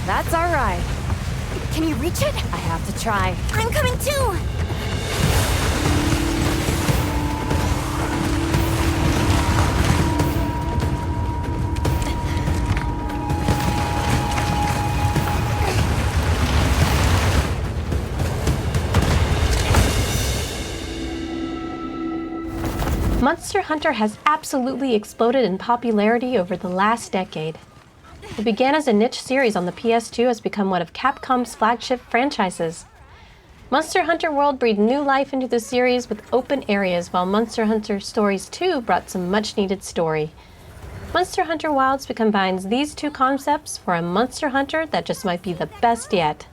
That's our ride. Can you reach it? I have to try. I'm coming too! Monster Hunter has absolutely exploded in popularity over the last decade. It began as a niche series on the PS2 has become one of Capcom's flagship franchises. Monster Hunter World breathed new life into the series with open areas, while Monster Hunter Stories 2 brought some much-needed story. Monster Hunter Wilds combines these two concepts for a Monster Hunter that just might be the best yet.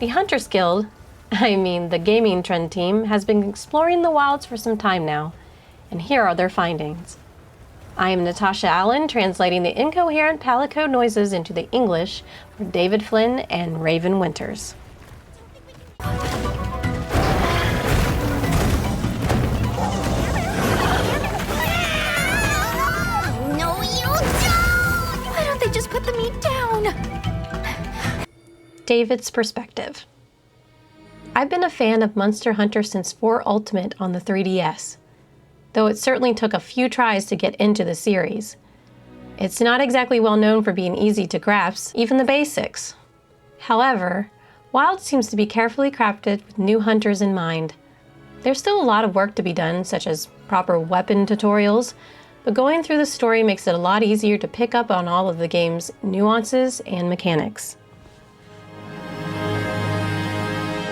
The Hunters Guild, the Gamingtrend team, has been exploring the wilds for some time now, and here are their findings. I am Natasha Allen, translating the incoherent Palico noises into the English for David Flynn and Raven Winters. No, you don't! Why don't they just put the meat down? David's perspective. I've been a fan of Monster Hunter since 4 Ultimate on the 3DS, though it certainly took a few tries to get into the series. It's not exactly well known for being easy to grasp, even the basics. However, Wild seems to be carefully crafted with new hunters in mind. There's still a lot of work to be done, such as proper weapon tutorials, but going through the story makes it a lot easier to pick up on all of the game's nuances and mechanics.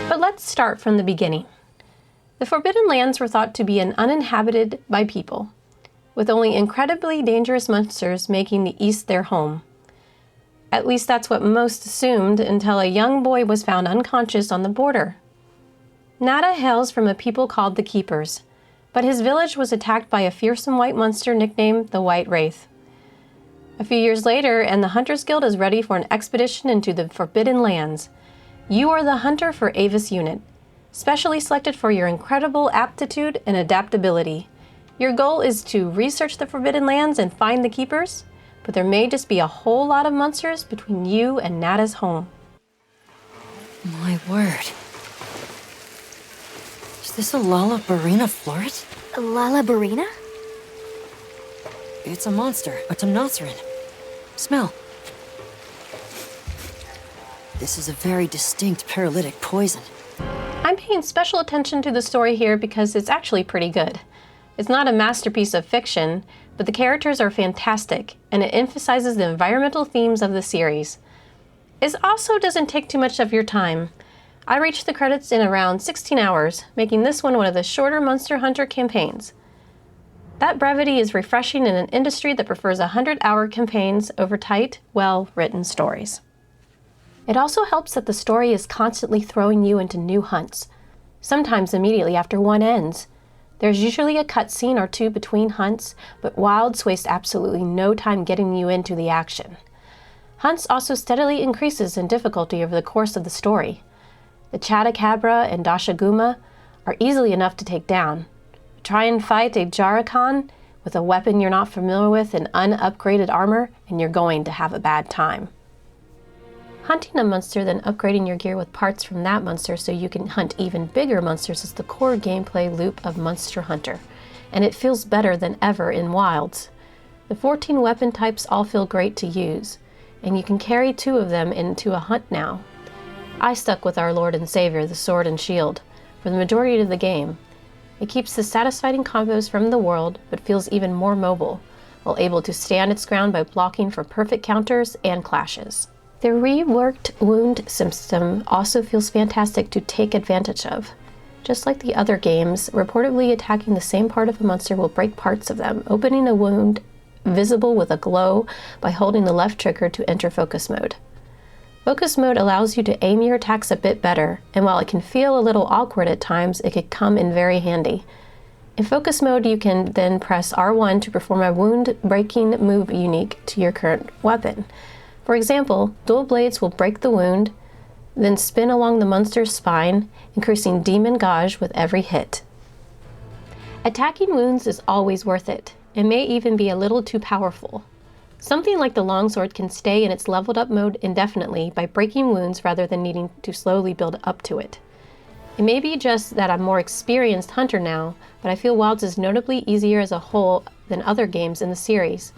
But let's start from the beginning. The Forbidden Lands were thought to be uninhabited by people, with only incredibly dangerous monsters making the East their home. At least that's what most assumed until a young boy was found unconscious on the border. Nada hails from a people called the Keepers, but his village was attacked by a fearsome white monster nicknamed the White Wraith. A few years later, and the Hunters Guild is ready for an expedition into the Forbidden Lands. You are the hunter for Avis unit, specially selected for your incredible aptitude and adaptability. Your goal is to research the Forbidden Lands and find the Keepers, but there may just be a whole lot of monsters between you and Nada's home. My word. Is this a Lalabarina floret? Lalabarina? It's a monster, a Temnoceran. Smell. This is a very distinct paralytic poison. I'm paying special attention to the story here because it's actually pretty good. It's not a masterpiece of fiction, but the characters are fantastic, and it emphasizes the environmental themes of the series. It also doesn't take too much of your time. I reached the credits in around 16 hours, making this one of the shorter Monster Hunter campaigns. That brevity is refreshing in an industry that prefers 100-hour campaigns over tight, well-written stories. It also helps that the story is constantly throwing you into new hunts, sometimes immediately after one ends. There's usually a cutscene or two between hunts, but Wilds waste absolutely no time getting you into the action. Hunts also steadily increases in difficulty over the course of the story. The Chadacabra and Dashaguma are easily enough to take down. Try and fight a Jarakan with a weapon you're not familiar with and unupgraded armor, and you're going to have a bad time. Hunting a monster, then upgrading your gear with parts from that monster so you can hunt even bigger monsters is the core gameplay loop of Monster Hunter, and it feels better than ever in Wilds. The 14 weapon types all feel great to use, and you can carry 2 of them into a hunt now. I stuck with our Lord and Savior, the Sword and Shield, for the majority of the game. It keeps the satisfying combos from the world, but feels even more mobile, while able to stand its ground by blocking for perfect counters and clashes. The reworked wound system also feels fantastic to take advantage of. Just like the other games, reportedly attacking the same part of a monster will break parts of them, opening a wound visible with a glow by holding the left trigger to enter focus mode. Focus mode allows you to aim your attacks a bit better, and while it can feel a little awkward at times, it can come in very handy. In focus mode, you can then press R1 to perform a wound-breaking move unique to your current weapon. For example, dual blades will break the wound, then spin along the monster's spine, increasing demon gauge with every hit. Attacking wounds is always worth it, and may even be a little too powerful. Something like the longsword can stay in its leveled up mode indefinitely by breaking wounds rather than needing to slowly build up to it. It may be just that I'm a more experienced hunter now, but I feel Wilds is notably easier as a whole than other games in the series.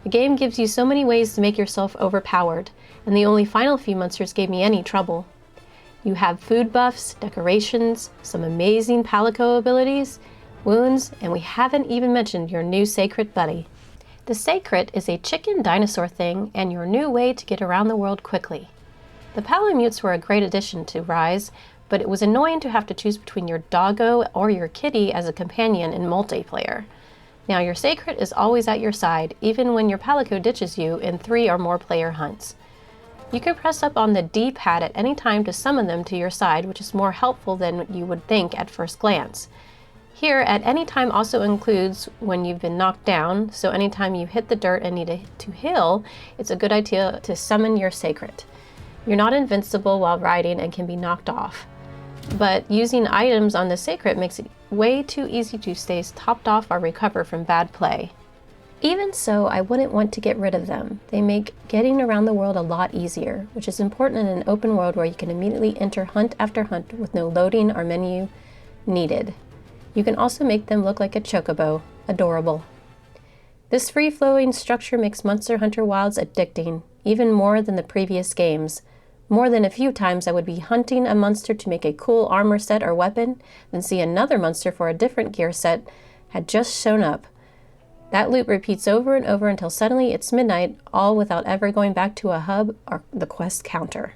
The game gives you so many ways to make yourself overpowered, and the only final few monsters gave me any trouble. You have food buffs, decorations, some amazing palico abilities, wounds, and we haven't even mentioned your new Sacred buddy. The Sacred is a chicken dinosaur thing and your new way to get around the world quickly. The Palamutes were a great addition to Rise, but it was annoying to have to choose between your doggo or your kitty as a companion in multiplayer. Now your Sacred is always at your side, even when your Palico ditches you in 3 or more player hunts. You can press up on the D-pad at any time to summon them to your side, which is more helpful than you would think at first glance. Here, at any time also includes when you've been knocked down, so anytime you hit the dirt and need to heal, it's a good idea to summon your Sacred. You're not invincible while riding and can be knocked off, but using items on the Sacred makes it way too easy to stay topped off or recover from bad play. Even so, I wouldn't want to get rid of them. They make getting around the world a lot easier, which is important in an open world where you can immediately enter hunt after hunt with no loading or menu needed. You can also make them look like a chocobo. Adorable. This free-flowing structure makes Monster Hunter Wilds addicting, even more than the previous games. More than a few times I would be hunting a monster to make a cool armor set or weapon, then see another monster for a different gear set had just shown up. That loop repeats over and over until suddenly it's midnight, all without ever going back to a hub or the quest counter.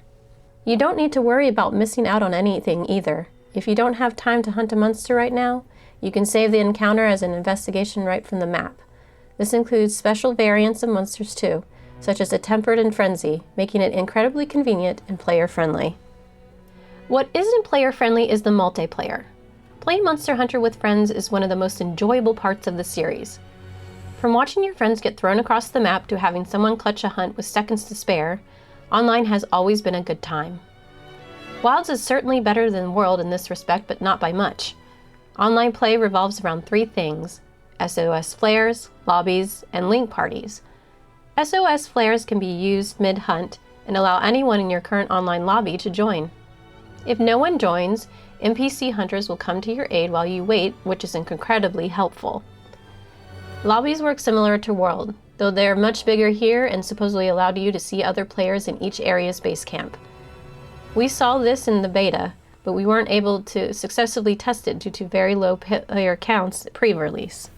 You don't need to worry about missing out on anything either. If you don't have time to hunt a monster right now, you can save the encounter as an investigation right from the map. This includes special variants of monsters too, such as a Tempered and Frenzy, making it incredibly convenient and player-friendly. What isn't player-friendly is the multiplayer. Playing Monster Hunter with friends is one of the most enjoyable parts of the series. From watching your friends get thrown across the map to having someone clutch a hunt with seconds to spare, online has always been a good time. Wilds is certainly better than World in this respect, but not by much. Online play revolves around 3 things: SOS flares, lobbies, and link parties. SOS flares can be used mid-hunt and allow anyone in your current online lobby to join. If no one joins, NPC hunters will come to your aid while you wait, which is incredibly helpful. Lobbies work similar to World, though they're much bigger here and supposedly allowed you to see other players in each area's base camp. We saw this in the beta, but we weren't able to successfully test it due to very low player counts pre-release.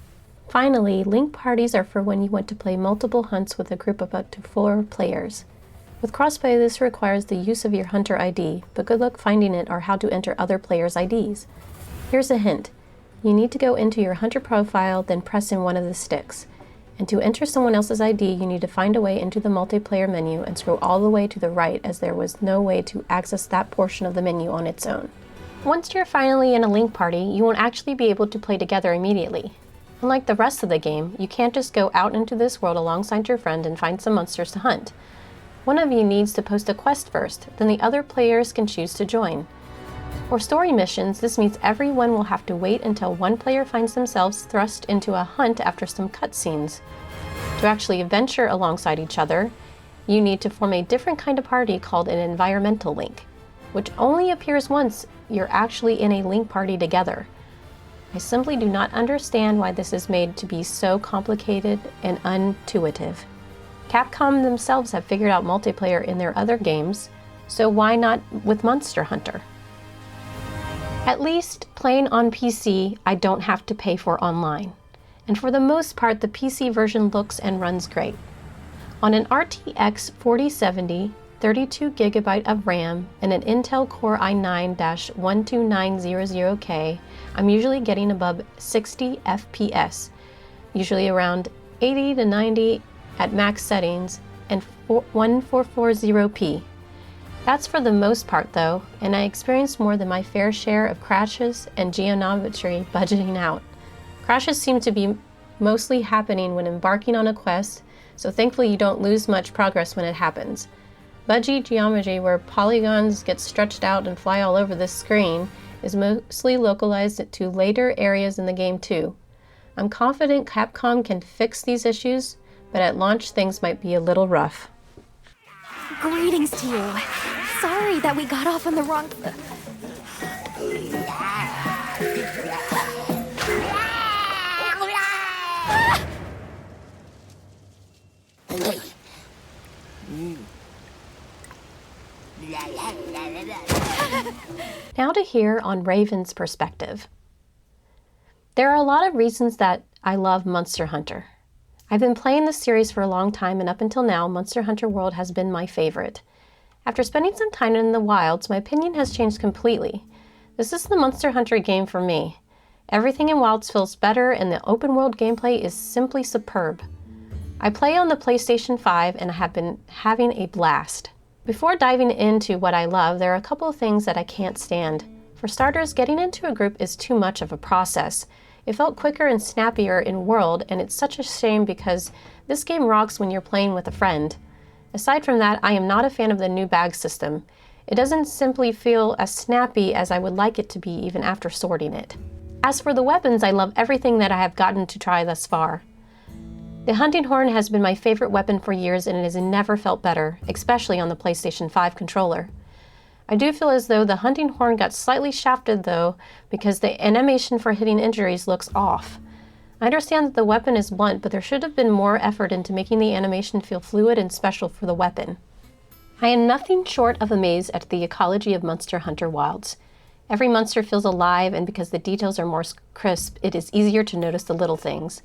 Finally, link parties are for when you want to play multiple hunts with a group of up to 4 players. With crossplay, this requires the use of your hunter ID, but good luck finding it or how to enter other players' IDs. Here's a hint. You need to go into your hunter profile, then press in one of the sticks. And to enter someone else's ID, you need to find a way into the multiplayer menu and scroll all the way to the right, as there was no way to access that portion of the menu on its own. Once you're finally in a link party, you won't actually be able to play together immediately. Unlike the rest of the game, you can't just go out into this world alongside your friend and find some monsters to hunt. One of you needs to post a quest first, then the other players can choose to join. For story missions, this means everyone will have to wait until one player finds themselves thrust into a hunt after some cutscenes. To actually venture alongside each other, you need to form a different kind of party called an environmental link, which only appears once you're actually in a link party together. I simply do not understand why this is made to be so complicated and intuitive. Capcom themselves have figured out multiplayer in their other games, so why not with Monster Hunter? At least, playing on PC, I don't have to pay for online. And for the most part, the PC version looks and runs great. On an RTX 4070, 32GB of RAM, and an Intel Core i9-12900K, I'm usually getting above 60 FPS, usually around 80 to 90 at max settings, and 1440p. That's for the most part though, and I experienced more than my fair share of crashes and geometry budgeting out. Crashes seem to be mostly happening when embarking on a quest, so thankfully you don't lose much progress when it happens. Budgie geometry, where polygons get stretched out and fly all over the screen, is mostly localized to later areas in the game too. I'm confident Capcom can fix these issues, but at launch things might be a little rough. Greetings to you. Sorry that we got off on the wrong... Now to hear on Raven's perspective. There are a lot of reasons that I love Monster Hunter. I've been playing this series for a long time, and up until now, Monster Hunter World has been my favorite. After spending some time in the wilds, my opinion has changed completely. This is the Monster Hunter game for me. Everything in wilds feels better, and the open world gameplay is simply superb. I play on the PlayStation 5 and I have been having a blast. Before diving into what I love, there are a couple of things that I can't stand. For starters, getting into a group is too much of a process. It felt quicker and snappier in World, and it's such a shame because this game rocks when you're playing with a friend. Aside from that, I am not a fan of the new bag system. It doesn't simply feel as snappy as I would like it to be even after sorting it. As for the weapons, I love everything that I have gotten to try thus far. The hunting horn has been my favorite weapon for years, and it has never felt better, especially on the PlayStation 5 controller. I do feel as though the hunting horn got slightly shafted though, because the animation for hitting injuries looks off. I understand that the weapon is blunt, but there should have been more effort into making the animation feel fluid and special for the weapon. I am nothing short of amazed at the ecology of Monster Hunter Wilds. Every monster feels alive, and because the details are more crisp, it is easier to notice the little things.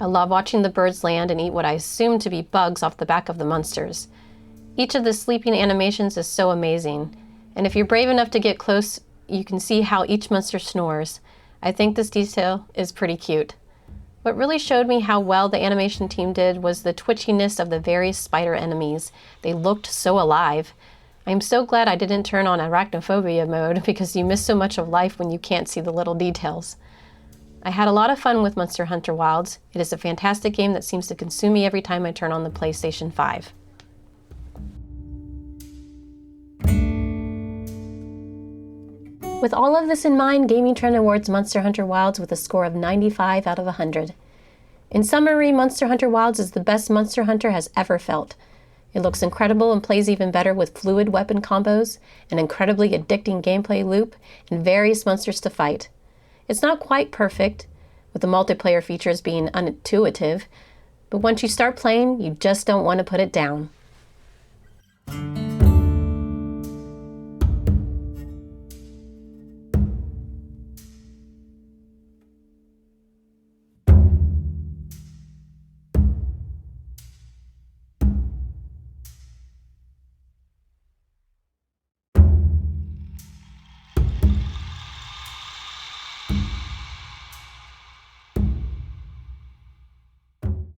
I love watching the birds land and eat what I assume to be bugs off the back of the monsters. Each of the sleeping animations is so amazing, and if you're brave enough to get close, you can see how each monster snores. I think this detail is pretty cute. What really showed me how well the animation team did was the twitchiness of the various spider enemies. They looked so alive. I'm so glad I didn't turn on arachnophobia mode because you miss so much of life when you can't see the little details. I had a lot of fun with Monster Hunter Wilds. It is a fantastic game that seems to consume me every time I turn on the PlayStation 5. With all of this in mind, Gamingtrend awards Monster Hunter Wilds with a score of 95 out of 100. In summary, Monster Hunter Wilds is the best Monster Hunter has ever felt. It looks incredible and plays even better with fluid weapon combos, an incredibly addicting gameplay loop, and various monsters to fight. It's not quite perfect, with the multiplayer features being unintuitive, but once you start playing, you just don't want to put it down.